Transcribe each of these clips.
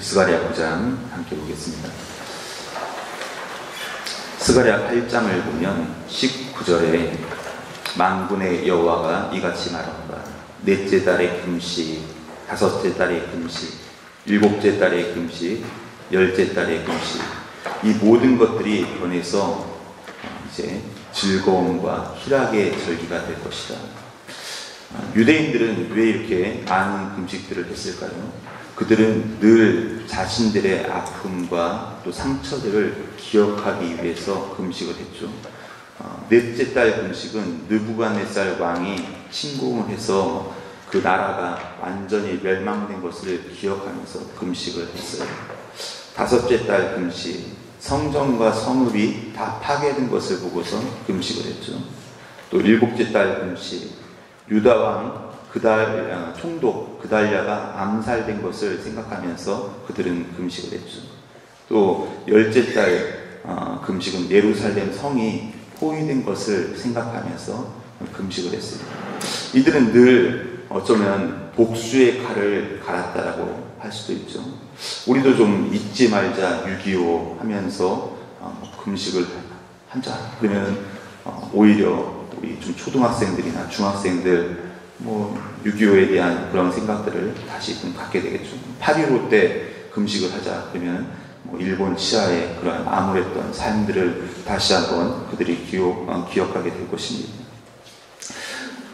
스가랴 9장 함께 보겠습니다. 스가랴 8장을 보면 19절에 만군의 여호와가 이같이 말한다. 넷째 달의 금식, 다섯째 달의 금식, 일곱째 달의 금식, 열째 달의 금식, 이 모든 것들이 변해서 이제 즐거움과 희락의 절기가 될 것이다. 유대인들은 왜 이렇게 많은 금식들을 했을까요? 그들은 늘 자신들의 아픔과 또 상처들을 기억하기 위해서 금식을 했죠. 넷째 달 금식은 느부갓네살 왕이 침공을 해서 그 나라가 완전히 멸망된 것을 기억하면서 금식을 했어요. 다섯째 달 금식, 성전과 성읍이 다 파괴된 것을 보고서 금식을 했죠. 또 일곱째 달 금식, 유다 왕 총독 그달랴가 암살된 것을 생각하면서 그들은 금식을 했죠. 또 열째 달 금식은 예루살렘 성이 포위된 것을 생각하면서 금식을 했어요. 이들은 늘 어쩌면 복수의 칼을 갈았다라고 할 수도 있죠. 우리도 좀 잊지 말자 6.25 하면서 금식을 하자. 그러면 오히려 우리 좀 초등학생들이나 중학생들 6.25에 대한 그런 생각들을 다시 좀 갖게 되겠죠. 8.15 때 금식을 하자. 그러면 일본 치하의 그런 암울했던 삶들을 다시 한번 그들이 기억하게 될 것입니다.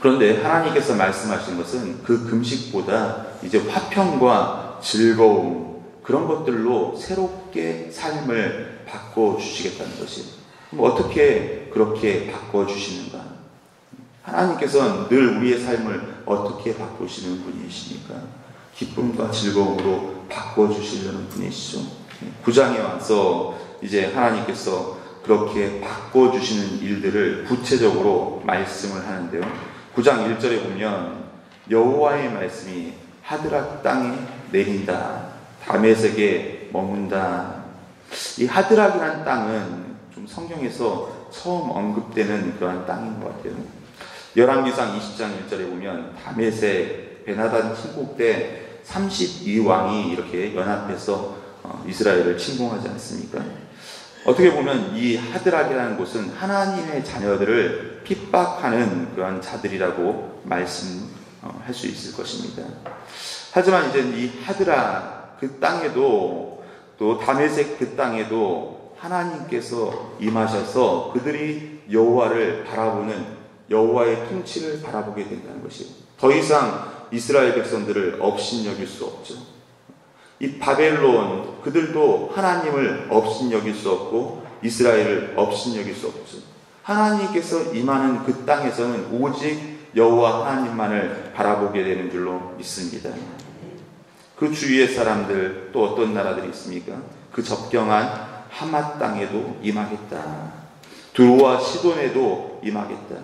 그런데 하나님께서 말씀하신 것은 그 금식보다 이제 화평과 즐거움, 그런 것들로 새롭게 삶을 바꿔주시겠다는 것이에요. 그럼 어떻게 그렇게 바꿔주시는가? 하나님께서는 늘 우리의 삶을 어떻게 바꾸시는 분이십니까? 기쁨과 즐거움으로 바꿔주시려는 분이시죠. 9장에 와서 이제 하나님께서 그렇게 바꿔주시는 일들을 구체적으로 말씀을 하는데요. 9장 1절에 보면 여호와의 말씀이 하드락 땅에 내린다. 다메섹에 머문다. 이 하드락이라는 땅은 좀 성경에서 처음 언급되는 그런 땅인 것 같아요. 열왕기상 20장 1절에 보면 다메섹 베나단 침공 때 32왕이 이렇게 연합해서 이스라엘을 침공하지 않습니까? 어떻게 보면 이 하드락이라는 곳은 하나님의 자녀들을 핍박하는 그런 자들이라고 말씀할 수 있을 것입니다. 하지만 이제 이 하드락 그 땅에도 또 다메섹 그 땅에도 하나님께서 임하셔서 그들이 여호와를 바라보는 여호와의 통치를 바라보게 된다는 것이에요. 더 이상 이스라엘 백성들을 업신여길 수 없죠. 이 바벨론 그들도 하나님을 업신여길 수 없고 이스라엘을 업신여길 수 없죠. 하나님께서 임하는 그 땅에서는 오직 여호와 하나님만을 바라보게 되는 줄로 믿습니다. 그 주위의 사람들 또 어떤 나라들이 있습니까? 그 접경한 하맛 땅에도 임하겠다. 두로와 시돈에도 임하겠다.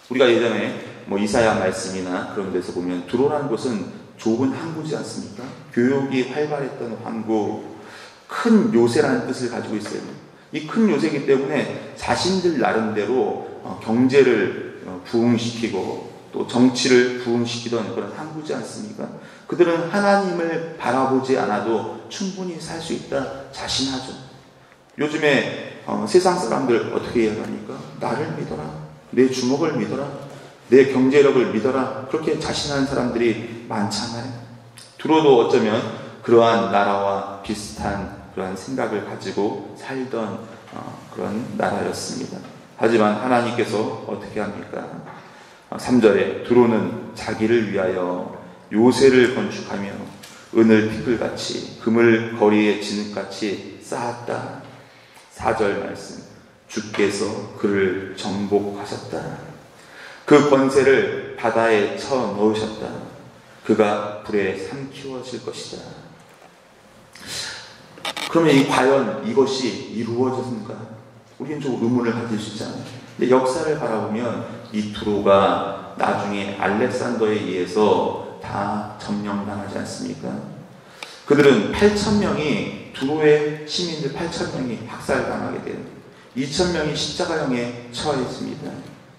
우리가 예전에 이사야 말씀이나 그런 데서 보면 두로라는 곳은 좁은 항구지 않습니까? 교육이 활발했던 항구, 큰 요새라는 뜻을 가지고 있어요. 이 큰 요새이기 때문에 자신들 나름대로 경제를 부흥시키고 또 정치를 부흥시키던 그런 항구지 않습니까? 그들은 하나님을 바라보지 않아도 충분히 살 수 있다 자신하죠. 요즘에 세상 사람들 어떻게 이야기합니까? 나를 믿어라. 내 주먹을 믿어라. 내 경제력을 믿어라. 그렇게 자신하는 사람들이 많잖아요. 두로도 어쩌면 그러한 나라와 비슷한 그러한 생각을 가지고 살던 그런 나라였습니다. 하지만 하나님께서 어떻게 합니까? 3절에 두로는 자기를 위하여 요새를 건축하며 은을 티끌같이 금을 거리에 진흙같이 쌓았다. 4절 말씀, 주께서 그를 정복하셨다. 그 권세를 바다에 쳐 넣으셨다. 그가 불에 삼키워질 것이다. 그러면 과연 이것이 이루어졌는가? 우리는 좀 의문을 가질 수 있잖아요. 근데 역사를 바라보면 이 두로가 나중에 알렉산더에 의해서 다 점령당하지 않습니까? 그들은 8,000명이 두로의 시민들 8,000명이 박살당하게 돼요. 2,000명이 십자가형에 처해집니다.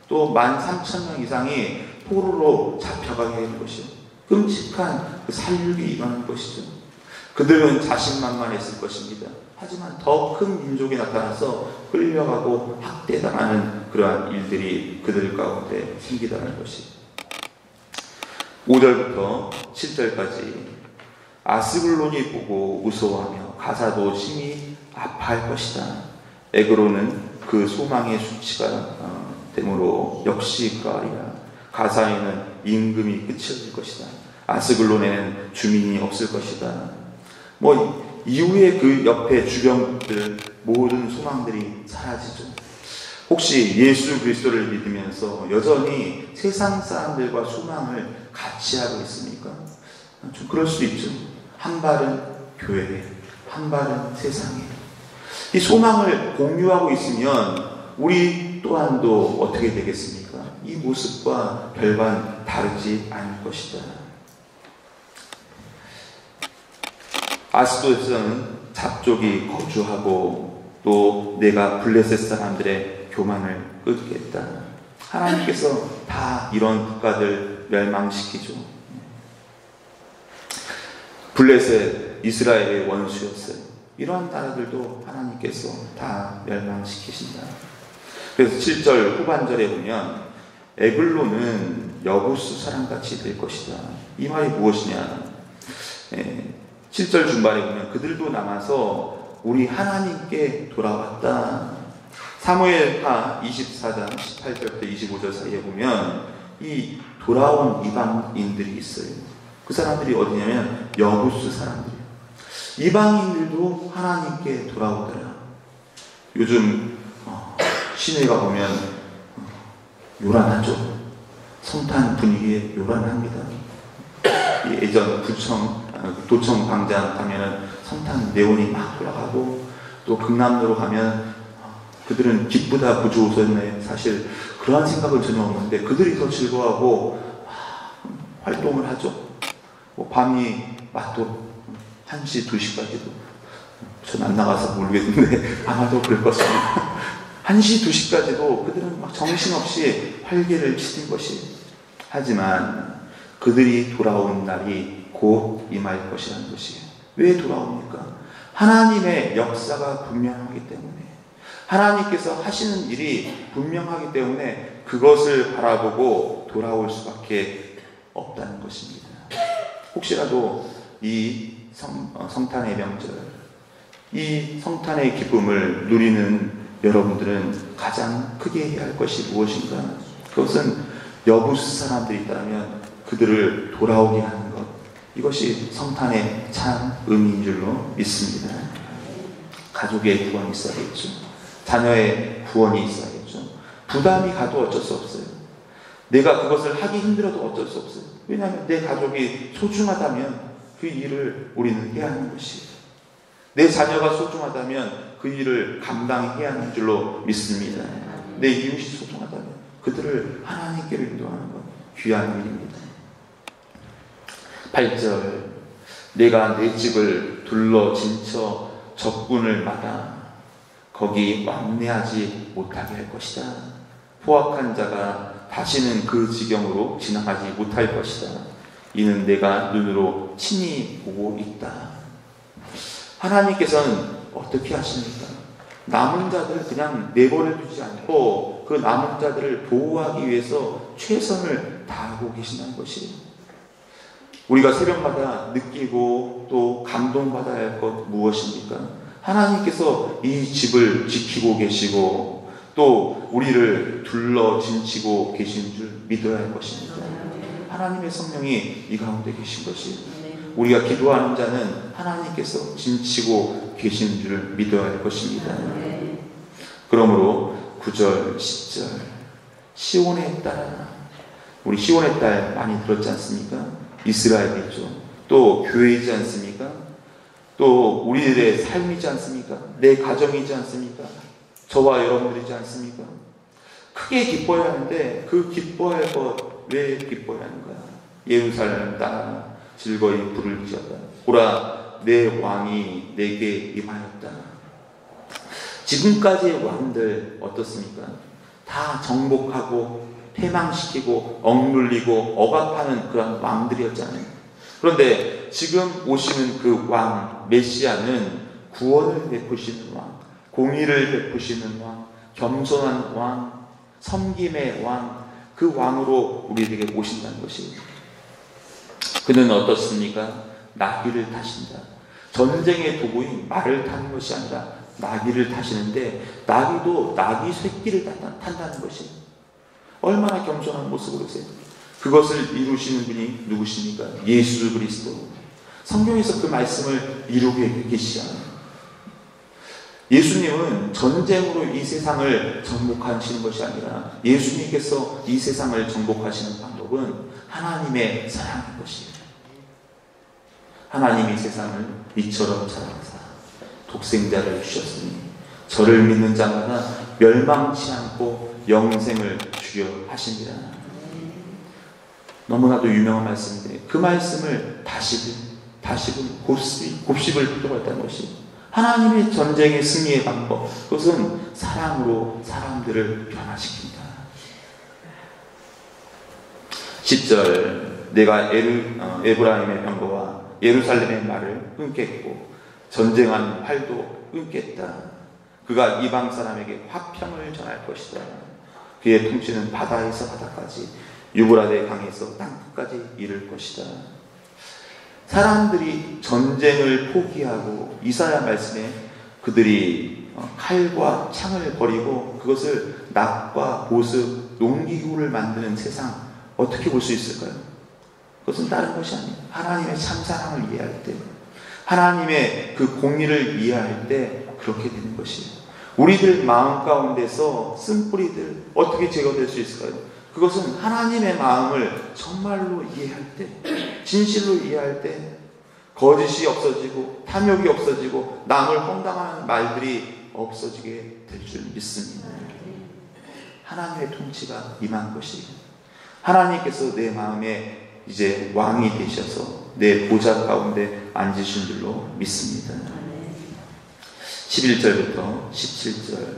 또 13,000명 이상이 포로로 잡혀가게 되는 것이죠. 끔찍한 그 살육이 일어나는 것이죠. 그들은 자신만만했을 것입니다. 하지만 더 큰 민족이 나타나서 끌려가고 학대당하는 그러한 일들이 그들 가운데 생기다는 것이. 5절부터 7절까지 아스글론이 보고 무서워하며 가사도 심히 아파할 것이다. 에그로는 그 소망의 수치가 되므로 역시 그러하리라. 가사에는 임금이 끝이 될 것이다. 아스글론에는 주민이 없을 것이다. 이후에 그 옆에 주변들 모든 소망들이 사라지죠. 혹시 예수 그리스도를 믿으면서 여전히 세상 사람들과 소망을 같이 하고 있습니까? 좀 그럴 수도 있죠. 한 발은 교회에, 한 발은 세상에. 이 소망을 공유하고 있으면 우리 또한도 어떻게 되겠습니까? 이 모습과 별반 다르지 않을 것이다. 아스도에서는 잡족이 거주하고 또 내가 블레셋 사람들의 교만을 끄겠다. 하나님께서 다 이런 국가들 멸망시키죠. 블레셋 이스라엘의 원수였어요. 이러한 나라들도 하나님께서 다 멸망시키신다. 그래서 7절 후반절에 보면 에글론은 여부수 사람같이 될 것이다. 이 말이 무엇이냐? 7절 중반에 보면 그들도 남아서 우리 하나님께 돌아왔다. 사무엘하 24장 18절부터 25절 사이에 보면 이 돌아온 이방인들이 있어요. 그 사람들이 어디냐면 여부수 사람들이에요. 이방인들도 하나님께 돌아오더라. 요즘 시내가 보면 요란하죠. 성탄 분위기에 요란합니다. 예전 도청 광장 가면은 성탄 네온이 막 돌아가고, 또 강남로로 가면 그들은 기쁘다 부주오셨네. 사실 그러한 생각은 전혀 없는데 그들이 더 즐거워하고 활동을 하죠. 밤이 맞도록 1시, 2시까지도. 전 안 나가서 모르겠는데 아마도 그럴 것입니다. 1시, 2시까지도 그들은 막 정신없이 활개를 치는 것이. 하지만 그들이 돌아온 날이 곧 임할 것이라는 것이에요. 왜 돌아옵니까? 하나님의 역사가 분명하기 때문에, 하나님께서 하시는 일이 분명하기 때문에 그것을 바라보고 돌아올 수밖에 없다는 것입니다. 혹시라도 이 성탄의 명절, 이 성탄의 기쁨을 누리는 여러분들은 가장 크게 해야 할 것이 무엇인가? 그것은 여부수 사람들이 있다면 그들을 돌아오게 하는 것, 이것이 성탄의 참 의미인 줄로 믿습니다. 가족의 구원이 있어야겠죠. 자녀의 구원이 있어야겠죠. 부담이 가도 어쩔 수 없어요. 내가 그것을 하기 힘들어도 어쩔 수 없어요. 왜냐하면 내 가족이 소중하다면 그 일을 우리는 해야 하는 것이에요. 내 자녀가 소중하다면 그 일을 감당해야 하는 줄로 믿습니다. 내 이웃이 소중하다면 그들을 하나님께로 인도하는 것, 귀한 일입니다. 8절, 내가 내 집을 둘러 진쳐 적군을 막아 거기 왕래하지 못하게 할 것이다. 포악한 자가 다시는 그 지경으로 지나가지 못할 것이다. 이는 내가 눈으로 친히 보고 있다. 하나님께서는 어떻게 하십니까? 남은 자들을 그냥 내버려 두지 않고 그 남은 자들을 보호하기 위해서 최선을 다하고 계신다는 것이에요. 우리가 새벽마다 느끼고 또 감동받아야 할 것 무엇입니까? 하나님께서 이 집을 지키고 계시고 또 우리를 둘러 진치고 계신 줄 믿어야 할 것입니다. 하나님의 성령이 이 가운데 계신 것이, 우리가 기도하는 자는 하나님께서 진치고 계신 줄 믿어야 할 것입니다. 그러므로 9절, 10절, 시온의 딸, 우리 시온의 딸 많이 들었지 않습니까? 이스라엘이죠. 또 교회이지 않습니까? 또 우리들의 삶이지 않습니까? 내 가정이지 않습니까? 저와 여러분들이지 않습니까? 크게 기뻐해야 하는데 그 기뻐할 것 왜 기뻐해야 하는가? 예루살렘 땅아 즐거이 부를지어다. 보라, 내 왕이 내게 임하였다. 지금까지의 왕들 어떻습니까? 다 정복하고 패망시키고 억눌리고 억압하는 그런 왕들이었잖아요. 그런데 지금 오시는 그 왕, 메시아는 구원을 베푸시는 왕, 공의를 베푸시는 왕, 겸손한 왕, 섬김의 왕, 그 왕으로 우리에게 오신다는 것이에요. 그는 어떻습니까? 나귀를 타신다. 전쟁의 도구인 말을 타는 것이 아니라 나귀를 타시는데, 나귀도 나귀 새끼를 탄다는 것이에요. 얼마나 겸손한 모습으로세요. 그것을 이루시는 분이 누구십니까? 예수 그리스도. 성경에서 그 말씀을 이루고 계시잖아요. 예수님은 전쟁으로 이 세상을 정복하시는 것이 아니라, 예수님께서 이 세상을 정복하시는 방법은 하나님의 사랑인 것이에요. 하나님이 세상을 이처럼 사랑하사 독생자를 주셨으니 저를 믿는 자마다 멸망치 않고 영생을 주려 하십니다. 너무나도 유명한 말씀인데, 그 말씀을 다시금 곱씹을 필요가 있다는 것이, 하나님의 전쟁의 승리의 방법, 그것은 사랑으로 사람들을 변화시킵니다. 10절, 내가 에브라임의 병거와 예루살렘의 말을 끊겠고 전쟁한 활도 끊겠다. 그가 이방 사람에게 화평을 전할 것이다. 그의 통치는 바다에서 바다까지, 유브라데 강에서 땅끝까지 이를 것이다. 사람들이 전쟁을 포기하고, 이사야 말씀에 그들이 칼과 창을 버리고 그것을 낫과 보습, 농기구를 만드는 세상, 어떻게 볼 수 있을까요? 그것은 다른 것이 아니에요. 하나님의 참사랑을 이해할 때, 하나님의 그 공의를 이해할 때 그렇게 되는 것이에요. 우리들 마음 가운데서 쓴뿌리들 어떻게 제거될 수 있을까요? 그것은 하나님의 마음을 정말로 이해할 때, 진실로 이해할 때, 거짓이 없어지고 탐욕이 없어지고 남을 험담하는 말들이 없어지게 될 줄 믿습니다. 하나님의 통치가 임한 것이에요. 하나님께서 내 마음에 이제 왕이 되셔서 내 보좌 가운데 앉으신 줄로 믿습니다. 11절부터 17절,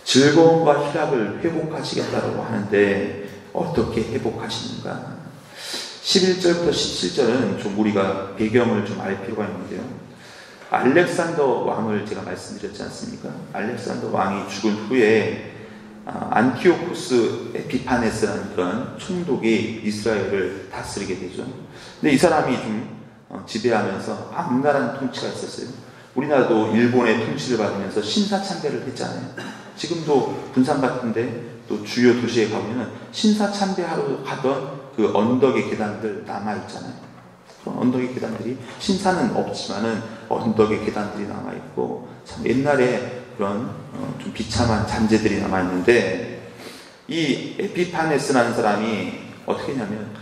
즐거움과 희락을 회복하시겠다고 하는데 어떻게 회복하시는가? 11절부터 17절은 좀 우리가 배경을 좀 알 필요가 있는데요. 알렉산더 왕을 제가 말씀드렸지 않습니까? 알렉산더 왕이 죽은 후에 안티오쿠스 에피파네스라는 그런 총독이 이스라엘을 다스리게 되죠. 근데 이 사람이 좀 지배하면서 악랄한 통치가 있었어요. 우리나라도 일본의 통치를 받으면서 신사참배를 했잖아요. 지금도 군산 같은데 또 주요 도시에 가보면 신사참배하러 가던 그 언덕의 계단들 남아있잖아요. 그런 언덕의 계단들이, 신사는 없지만은 언덕의 계단들이 남아있고, 참 옛날에 그런 좀 비참한 잔재들이 남아있는데, 이 에피파네스라는 사람이 어떻게 했냐면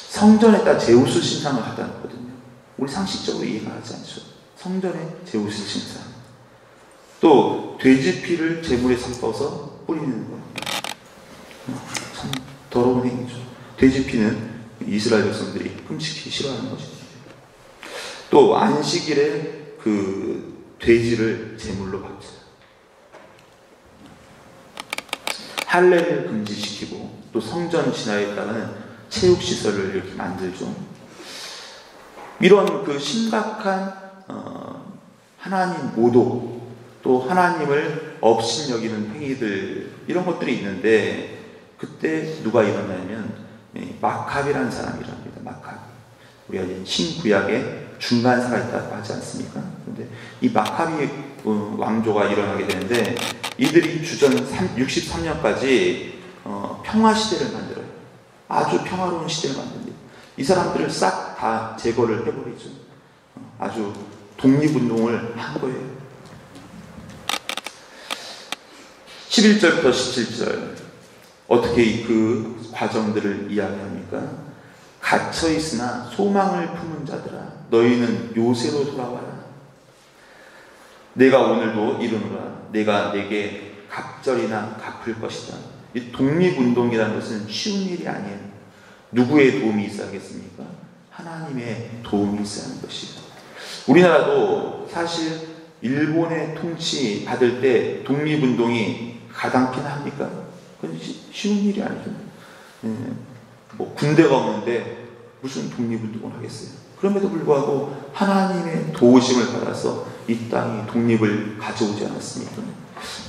성전에다 제우스 신상을 갖다 놨거든요. 우리 상식적으로 이해가 하지 않죠. 성전에 제우스 신상, 또 돼지 피를 제물에 섞어서 뿌리는 거, 참 더러운 행위죠. 돼지 피는 이스라엘 백성들이 끔찍히 싫어하는 것이죠. 또 안식일에 그 돼지를 제물로 바쳐요. 할례를 금지시키고, 또 성전 진화에 따른 체육시설을 이렇게 만들죠. 이런 그 심각한 하나님 모독, 또 하나님을 업신여기는 행위들, 이런 것들이 있는데, 그때 누가 일어나냐면 마캅이라는 사람이 일어납니다. 마캅. 우리가 신구약에 중간사가 있다고 하지 않습니까? 그런데 이 마캅이 왕조가 일어나게 되는데, 이들이 주전 63년까지 평화시대를 만들어요. 아주 평화로운 시대를 만듭니다. 이 사람들을 싹 다 제거를 해버리죠. 아주 독립운동을 한 거예요. 11절부터 17절, 어떻게 그 과정들을 이야기합니까? 갇혀있으나 소망을 품은 자들아, 너희는 요새로 돌아와라. 내가 오늘도 이르노라. 내가 내게 갑절이나 갚을 것이다. 이 독립운동이라는 것은 쉬운 일이 아니에요. 누구의 도움이 있어야겠습니까? 하나님의 도움이 있어야 하는 것이에요. 우리나라도 사실 일본의 통치 받을 때 독립운동이 가당키는 합니까? 그건 쉬운 일이 아니죠. 뭐 군대가 없는데 무슨 독립운동을 하겠어요? 그럼에도 불구하고 하나님의 도우심을 받아서 이 땅이 독립을 가져오지 않았습니까?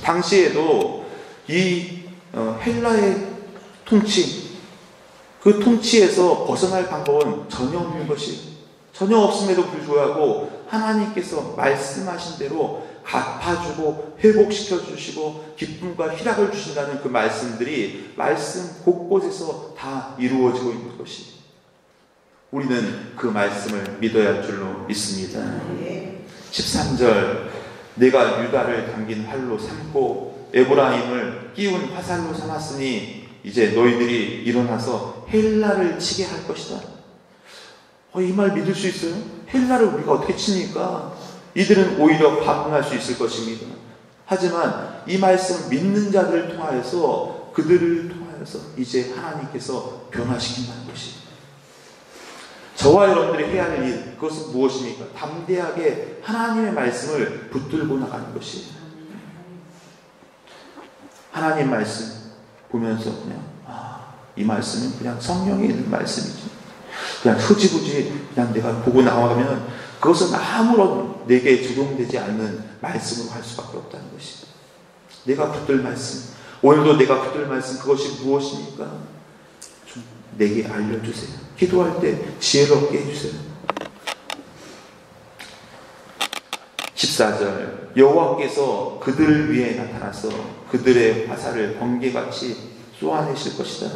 당시에도 이 헬라의 통치, 그 통치에서 벗어날 방법은 전혀 없는 것이, 전혀 없음에도 불구하고 하나님께서 말씀하신 대로 갚아주고 회복시켜 주시고 기쁨과 희락을 주신다는 그 말씀들이 말씀 곳곳에서 다 이루어지고 있는 것이, 우리는 그 말씀을 믿어야 할 줄로 믿습니다. 13절, 내가 유다를 당긴 활로 삼고 에브라임을 끼운 화살로 삼았으니 이제 너희들이 일어나서 헬라를 치게 할 것이다. 이 말 믿을 수 있어요? 헬라를 우리가 어떻게 칩니까? 이들은 오히려 반문할 수 있을 것입니다. 하지만 이 말씀을 믿는 자들을 통하여서, 그들을 통하여서 이제 하나님께서 변화시킨다는 것이, 저와 여러분들이 해야 할 일, 그것은 무엇입니까? 담대하게 하나님의 말씀을 붙들고 나가는 것이, 하나님 말씀 보면서 그냥 이 말씀은 그냥 성령이 있는 말씀이지, 그냥 흐지부지 그냥 내가 보고 나가면 그것은 아무런 내게 적용되지 않는 말씀으로 할 수밖에 없다는 것이, 내가 붙들 말씀, 오늘도 내가 붙들 말씀, 그것이 무엇입니까? 좀 내게 알려주세요. 기도할 때 지혜롭게 해주세요. 14절, 여호와께서 그들을 위해 나타나서 그들의 화살을 번개같이 쏘아내실 것이다.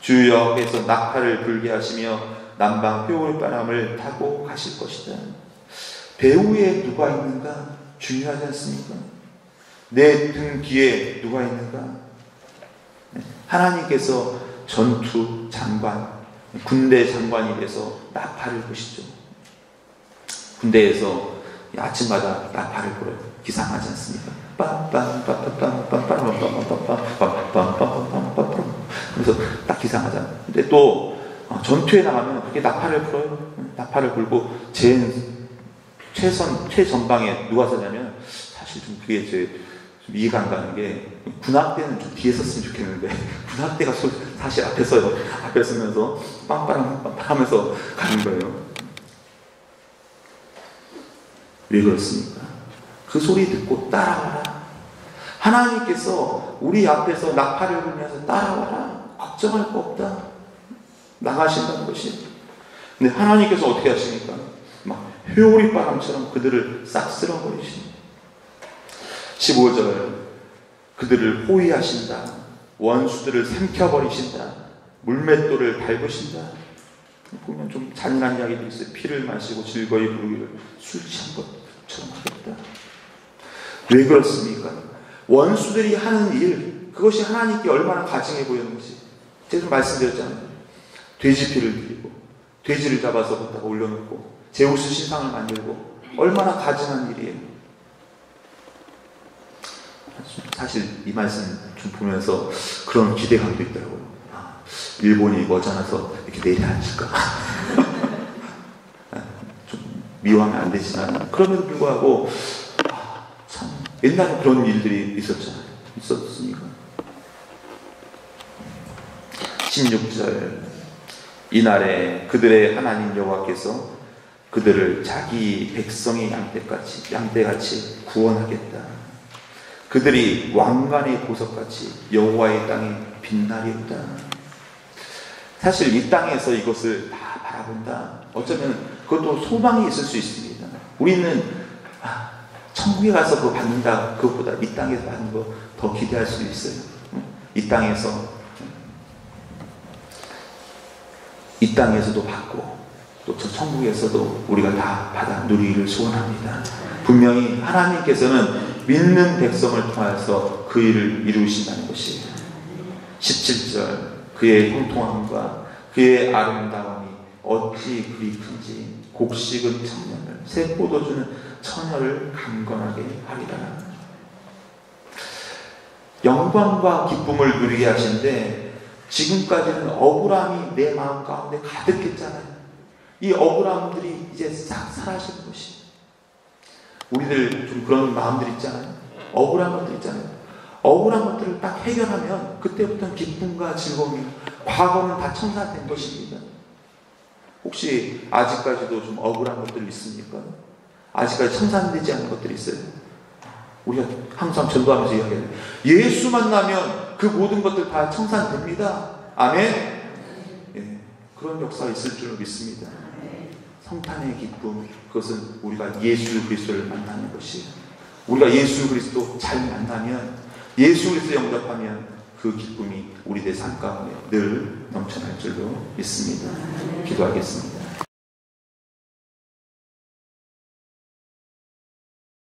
주 여호와께서 낙하를 불게 하시며 남방 회오리바람을 타고 가실 것이다. 배후에 누가 있는가 중요하지 않습니까? 내 등 뒤에 누가 있는가? 하나님께서 전투 장관, 군대 장관이 돼서 나팔을 부시죠. 군대에서 아침마다 나팔을 불어요. 기상하지 않습니까? 그래서 딱 기상하잖아요. 근데 또 전투에 나가면 그렇게 나팔을 불어요. 나팔을 불고 최전방에 누가 서냐면, 사실 좀 그게 좀 이해가 안 가는 게, 군악대는 좀 뒤에 섰으면 좋겠는데 군악대가 사실 앞에 서요. 앞에 서면서 빵빵 하면서 가는 거예요. 왜 그렇습니까? 그 소리 듣고 따라와라. 하나님께서 우리 앞에서 나팔을 불면서 따라와라. 걱정할 거 없다. 나가신다는 것이. 근데 하나님께서 어떻게 하십니까? 막 회오리 바람처럼 그들을 싹 쓸어버리십니다. 15절, 그들을 호위하신다. 원수들을 삼켜버리신다. 물맷돌을 밟으신다. 보면 좀 잔인한 이야기도 있어요. 피를 마시고 즐거이 부르기를 술 취한 것처럼 하겠다. 왜 그렇습니까? 원수들이 하는 일, 그것이 하나님께 얼마나 가증해 보이는지 제가 좀 말씀드렸잖아요. 돼지 피를 드리고 돼지를 잡아서 갖다가 올려놓고 제우스 신상을 만들고 얼마나 가증한 일이에요. 사실 이 말씀 좀 보면서 그런 기대감도 있더라고요. 일본이 머지않아서 이렇게 내려앉을까. 좀 미워하면 안 되지만, 그럼에도 불구하고 참 옛날에 그런 일들이 있었으니까. 16절, 이날에 그들의 하나님 여호와께서 그들을 자기 백성의 양떼같이 구원하겠다. 그들이 왕관의 보석같이 여호와의 땅에 빛나리로다. 사실 이 땅에서 이것을 다 바라본다. 어쩌면 그것도 소망이 있을 수 있습니다. 우리는 천국에 가서 그거 받는다, 그것보다 이 땅에서 받는 거 더 기대할 수 있어요. 이 땅에서도 받고 또 저 천국에서도 우리가 다 받아 누리기를 소원합니다. 분명히 하나님께서는 믿는 백성을 통해서 그 일을 이루신다는 것이에요. 17절, 그의 형통함과 그의 아름다움이 어찌 그리 큰지 곡식은 청년을, 새 포도주는 처녀를 강건하게 하리라. 영광과 기쁨을 누리게 하시는데, 지금까지는 억울함이 내 마음 가운데 가득했잖아요. 이 억울함들이 이제 싹 사라지는 것이, 우리들 좀 그런 마음들 있잖아요. 억울한 것들 있잖아요. 억울한 것들을 딱 해결하면 그때부터는 기쁨과 즐거움이, 과거는 다 청산된 것입니다. 혹시 아직까지도 좀 억울한 것들이 있습니까? 아직까지 청산되지 않은 것들이 있어요? 우리가 항상 전도하면서 이야기해요. 예수 만나면 그 모든 것들 다 청산됩니다. 아멘? 예, 그런 역사가 있을 줄 믿습니다. 성탄의 기쁨, 그것은 우리가 예수 그리스도를 만나는 것이에요. 우리가 예수 그리스도 잘 만나면, 예수 그리스도 영접하면 그 기쁨이 우리의 삶 가운데 늘 넘쳐날 줄로 믿습니다. 기도하겠습니다.